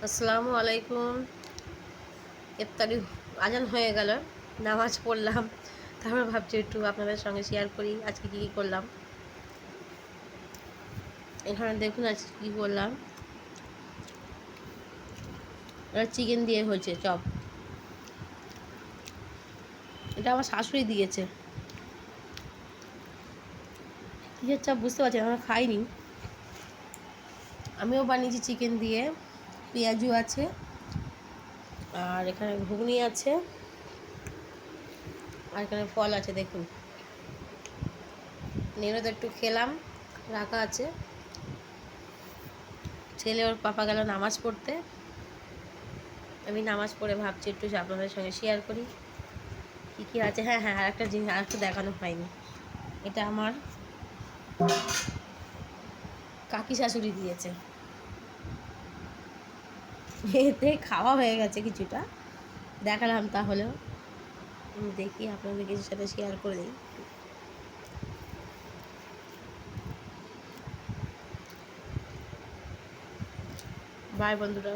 আসসালামু আলাইকুম। ইফতারি আজান হয়ে গেল, নামাজ পড়লাম। তারপর ভাবছি একটু আপনাদের সঙ্গে শেয়ার করি আজকে কী কী করলাম। এখানে দেখুন আজকে কী করলাম। এটা চিকেন দিয়ে হয়েছে চপ। এটা আমার শাশুড়ি দিয়েছে। কিসের চপ বুঝতে পারছি, আমরা খাইনি। আমিও বানিয়েছি চিকেন দিয়ে, পেঁয়াজু আছে, আর এখানে ঘুগনি আছে, আর এখানে ফল আছে। দেখুন, নেড়ে তো একটু খেলাম, রাখা আছে। ছেলে ওর পাপা গেল নামাজ পড়তে। আমি নামাজ পড়ে ভাবছি একটু আপনাদের সঙ্গে শেয়ার করি কী কী আছে। হ্যাঁ হ্যাঁ, আর একটা জিনিস আর একটু দেখানো হয়নি। এটা আমার কাকি শাশুড়ি দিয়েছে। এতে খাওয়া হয়ে গেছে কিছুটা, দেখালাম। তাহলেও দেখি আপনাদের কিছুর সাথে শেয়ার করে দিই। বাই বন্ধুরা।